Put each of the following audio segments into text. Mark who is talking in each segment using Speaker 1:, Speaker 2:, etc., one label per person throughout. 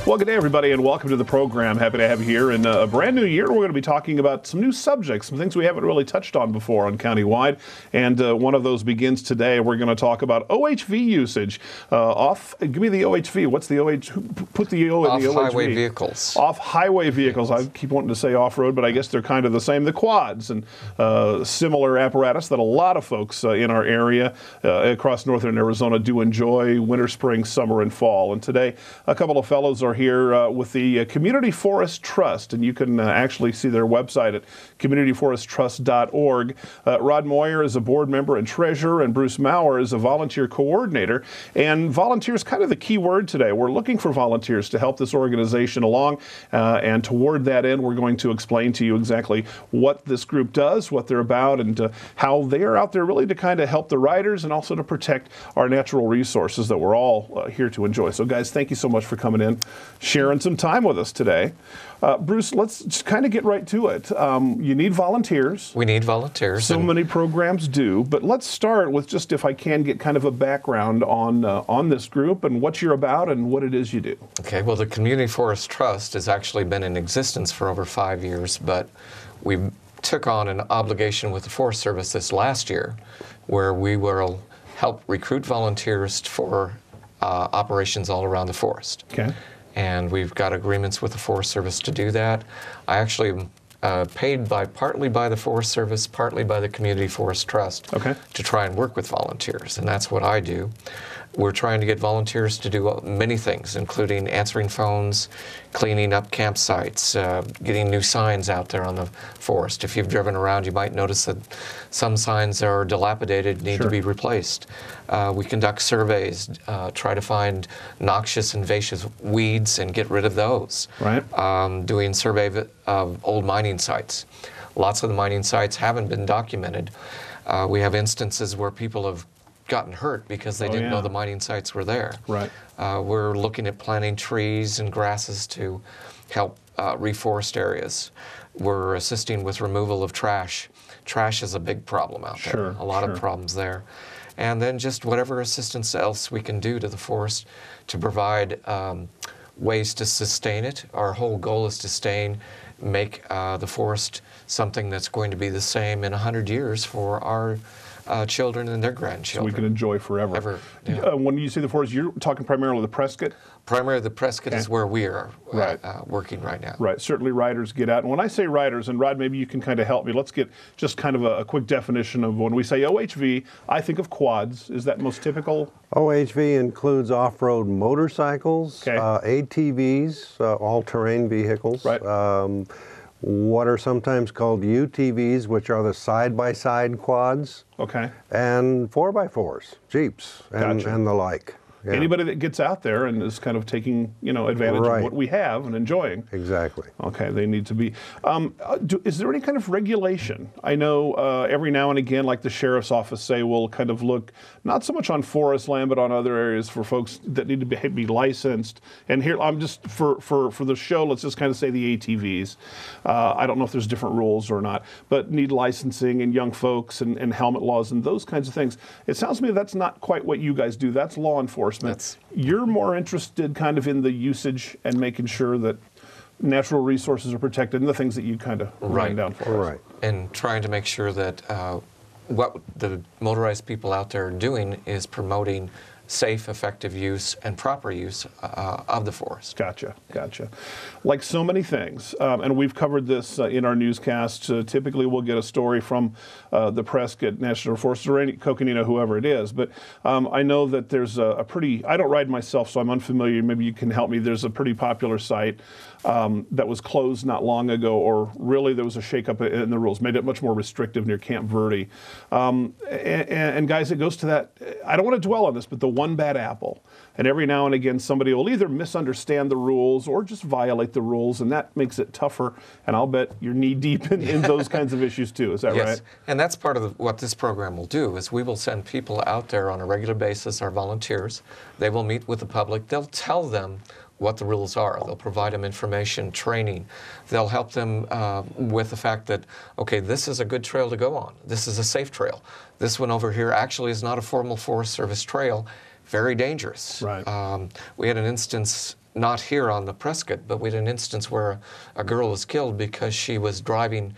Speaker 1: Well, good day, everybody, and welcome to the program. Happy to have you here. In a brand new year, we're going to be talking about some new subjects, some things we haven't really touched on before on Countywide. And one of those begins today. We're going to talk about OHV usage. Give me the OHV. What's the OH? Put the O in the OHV.
Speaker 2: Off-highway vehicles.
Speaker 1: Off-highway vehicles. I keep wanting to say off-road, but I guess they're kind of the same. The quads and similar apparatus that a lot of folks in our area across northern Arizona do enjoy winter, spring, summer, and fall. And today, a couple of fellows are here with the Community Forest Trust, and you can actually see their website at communityforesttrust.org. Rod Moyer is a board member and treasurer, and Bruce Maurer is a volunteer coordinator. And volunteer is kind of the key word today. We're looking for volunteers to help this organization along, and toward that end, we're going to explain to you exactly what this group does, what they're about, and how they are out there really to kind of help the riders and also to protect our natural resources that we're all here to enjoy. So, guys, thank you so much for coming in, sharing some time with us today. Bruce, let's just kind of get right to it. You need volunteers.
Speaker 2: We need volunteers.
Speaker 1: So many programs do, but let's start with just, if I can, get kind of a background on this group and what you're about and what it is you do.
Speaker 2: Okay, well, the Community Forest Trust has actually been in existence for over 5 years, but we took on an obligation with the Forest Service this last year where we will help recruit volunteers for operations all around the forest.
Speaker 1: Okay.
Speaker 2: And we've got agreements with the Forest Service to do that. I actually paid partly by the Forest Service, partly by the Community Forest Trust to try and work with volunteers, and that's what I do. We're trying to get volunteers to do many things, including answering phones, cleaning up campsites, getting new signs out there on the forest. If you've driven around, you might notice that some signs are dilapidated, need to be replaced. We conduct surveys, try to find noxious invasive weeds and get rid of those.
Speaker 1: Right.
Speaker 2: Doing survey of old mining sites. Lots of the mining sites haven't been documented. We have instances where people have gotten hurt because they didn't know the mining sites were there.
Speaker 1: Right.
Speaker 2: We're looking at planting trees and grasses to help reforest areas. We're assisting with removal of trash. Trash is a big problem out there. A lot of problems there. And then just whatever assistance else we can do to the forest to provide ways to sustain it. Our whole goal is to make the forest something that's going to be the same in 100 years for our children and their grandchildren.
Speaker 1: So we can enjoy forever. When you say the forest, you're talking primarily the Prescott?
Speaker 2: Primarily the Prescott is where we are working right now.
Speaker 1: Right. Certainly riders get out. And when I say riders, and Rod, maybe you can kind of help me, let's get just kind of a quick definition of when we say OHV, I think of quads. Is that most typical?
Speaker 3: OHV includes off-road motorcycles, ATVs, all-terrain vehicles.
Speaker 1: Right.
Speaker 3: What are sometimes called UTVs, which are the side-by-side quads.
Speaker 1: Okay.
Speaker 3: And 4x4s, Jeeps, and the like. Yeah.
Speaker 1: Anybody that gets out there and is kind of taking, advantage of what we have and enjoying.
Speaker 3: Exactly.
Speaker 1: Okay, they need to be. Is there any kind of regulation? I know every now and again, like the sheriff's office say, we'll kind of look not so much on forest land, but on other areas for folks that need to be licensed. And here, I'm just for the show, let's just kind of say the ATVs. I don't know if there's different rules or not, but need licensing and young folks and helmet laws and those kinds of things. It sounds to me that's not quite what you guys do. That's law enforcement. You're more interested kind of in the usage and making sure that natural resources are protected and the things that you kind of write down for us.
Speaker 2: And trying to make sure that what the motorized people out there are doing is promoting safe, effective use and proper use of the forest.
Speaker 1: Gotcha. Like so many things, and we've covered this in our newscasts. Typically, we'll get a story from the Prescott National Forest or Coconino, whoever it is. But I know that there's a pretty, I don't ride myself, so I'm unfamiliar. Maybe you can help me. There's a pretty popular site that was closed not long ago, or really there was a shakeup in the rules, made it much more restrictive near Camp Verde. And guys, it goes to that, I don't want to dwell on this, but the one bad apple. And every now and again, somebody will either misunderstand the rules or just violate the rules, and that makes it tougher. And I'll bet you're knee-deep in those kinds of issues, too. Is that right?
Speaker 2: Yes, and that's part of what this program will do, is we will send people out there on a regular basis, our volunteers. They will meet with the public. They'll tell them what the rules are. They'll provide them information, training. They'll help them with the fact that, okay, this is a good trail to go on. This is a safe trail. This one over here actually is not a formal Forest Service trail. Very dangerous.
Speaker 1: Right.
Speaker 2: We had an instance not here on the Prescott, but we had an instance where a girl was killed because she was driving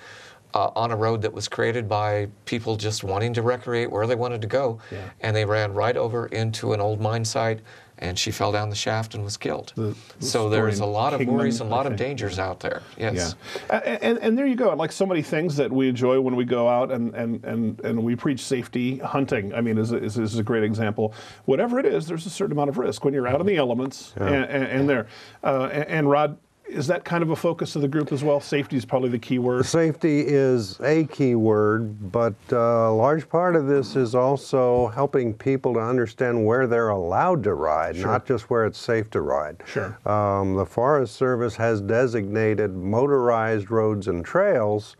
Speaker 2: on a road that was created by people just wanting to recreate where they wanted to go, and they ran right over into an old mine site, and she fell down the shaft and was killed. So there's a lot of worries and a lot of dangers out there. Yes.
Speaker 1: Yeah. And there you go. Like so many things that we enjoy when we go out and we preach safety. Hunting, I mean, is a great example. Whatever it is, there's a certain amount of risk when you're out in the elements and there. And Rod, is that kind of a focus of the group as well? Safety is probably the key word.
Speaker 3: Safety is a key word, but a large part of this is also helping people to understand where they're allowed to ride, not just where it's safe to ride.
Speaker 1: Sure.
Speaker 3: The Forest Service has designated motorized roads and trails,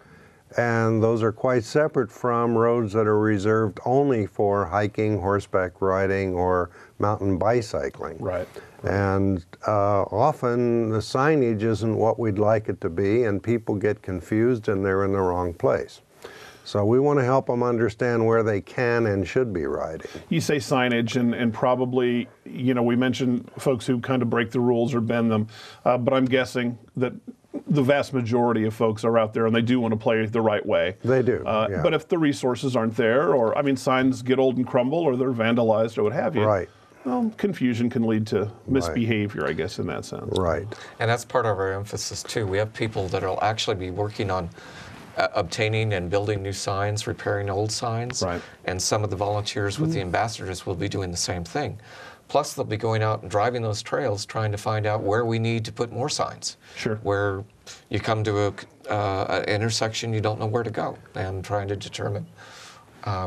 Speaker 3: and those are quite separate from roads that are reserved only for hiking, horseback riding, or mountain bicycling.
Speaker 1: Right.
Speaker 3: And often the signage isn't what we'd like it to be, and people get confused and they're in the wrong place. So we want to help them understand where they can and should be riding.
Speaker 1: You say signage, and probably, you know, we mentioned folks who kind of break the rules or bend them, but I'm guessing that the vast majority of folks are out there and they do want to play the right way.
Speaker 3: They do.
Speaker 1: But if the resources aren't there, or, I mean, signs get old and crumble, or they're vandalized or what have you.
Speaker 3: Right.
Speaker 1: Well, confusion can lead to misbehavior, I guess, in that sense.
Speaker 3: Right.
Speaker 2: And that's part of our emphasis, too. We have people that will actually be working on obtaining and building new signs, repairing old signs.
Speaker 1: Right.
Speaker 2: And some of the volunteers with the ambassadors will be doing the same thing. Plus, they'll be going out and driving those trails, trying to find out where we need to put more signs.
Speaker 1: Sure.
Speaker 2: Where you come to an intersection, you don't know where to go, and trying to determine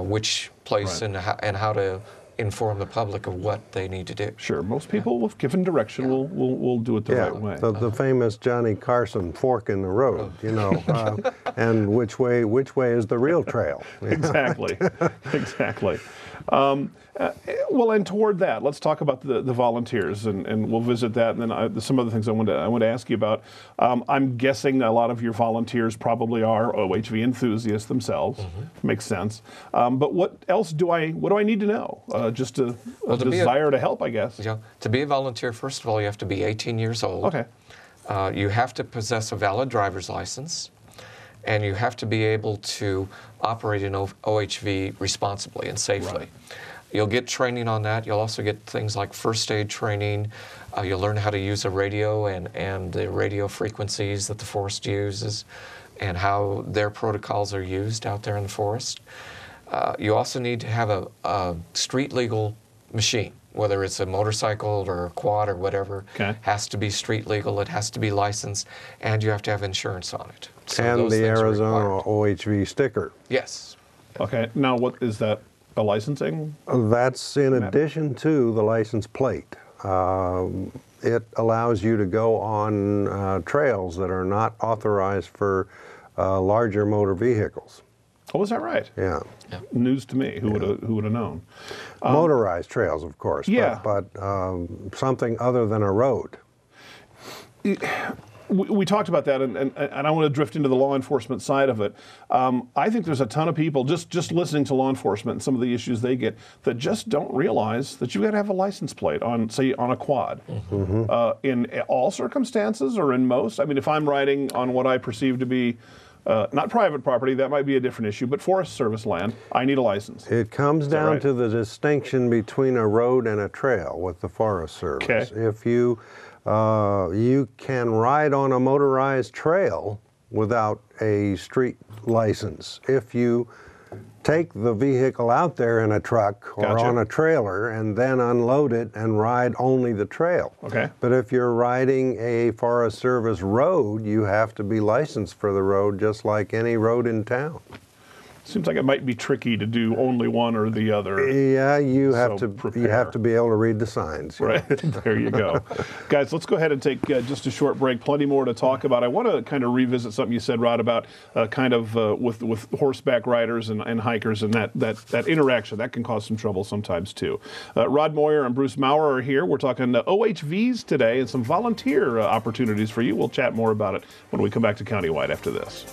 Speaker 2: which place and how to inform the public of what they need to do.
Speaker 1: Sure. Most people, with given direction, will do it the right way.
Speaker 3: The famous Johnny Carson fork in the road, you know, and which way is the real trail?
Speaker 1: Exactly. Exactly. Well, and toward that, let's talk about the volunteers, and we'll visit that, and then some other things I want to ask you about. I'm guessing a lot of your volunteers probably are OHV enthusiasts themselves. Makes sense. But what else do I need to know? Just a desire to help, I guess.
Speaker 2: Yeah. To be a volunteer, first of all, you have to be 18 years old.
Speaker 1: Okay.
Speaker 2: You have to possess a valid driver's license, and you have to be able to operate in OHV responsibly and safely.
Speaker 1: Right.
Speaker 2: You'll get training on that. You'll also get things like first aid training. You'll learn how to use a radio and the radio frequencies that the forest uses and how their protocols are used out there in the forest. You also need to have a street legal machine, whether it's a motorcycle or a quad or whatever.
Speaker 1: Okay.
Speaker 2: Has to be street legal, it has to be licensed, and you have to have insurance on it. So
Speaker 3: And
Speaker 2: those
Speaker 3: the
Speaker 2: things are
Speaker 3: Arizona
Speaker 2: required.
Speaker 3: OHV sticker.
Speaker 2: Yes.
Speaker 1: Okay. Now, what is that? A licensing?
Speaker 3: That's in addition to the license plate. It allows you to go on trails that are not authorized for larger motor vehicles.
Speaker 1: Oh, is that right?
Speaker 3: Yeah.
Speaker 1: News to me. Who would have known?
Speaker 3: Motorized trails, of course.
Speaker 1: Yeah.
Speaker 3: But something other than a road.
Speaker 1: We talked about that, and I want to drift into the law enforcement side of it. I think there's a ton of people just listening to law enforcement and some of the issues they get that just don't realize that you've got to have a license plate on, say, on a quad. In all circumstances or in most. I mean, if I'm riding on what I perceive to be not private property, that might be a different issue, but Forest Service land, I need a license.
Speaker 3: It comes down to the distinction between a road and a trail with the Forest Service.
Speaker 1: Okay.
Speaker 3: If you can ride on a motorized trail without a street license. If you take the vehicle out there in a truck or on a trailer and then unload it and ride only the trail.
Speaker 1: Okay.
Speaker 3: But if you're riding a Forest Service road, you have to be licensed for the road just like any road in town.
Speaker 1: Seems like it might be tricky to do only one or the other.
Speaker 3: Yeah, you have
Speaker 1: So
Speaker 3: to
Speaker 1: prepare.
Speaker 3: be able to read the signs. you know.
Speaker 1: Right, there you go. Guys, let's go ahead and take just a short break. Plenty more to talk about. I want to kind of revisit something you said, Rod, about with horseback riders and hikers and that interaction. That can cause some trouble sometimes, too. Rod Moyer and Bruce Maurer are here. We're talking OHVs today and some volunteer opportunities for you. We'll chat more about it when we come back to Countywide after this.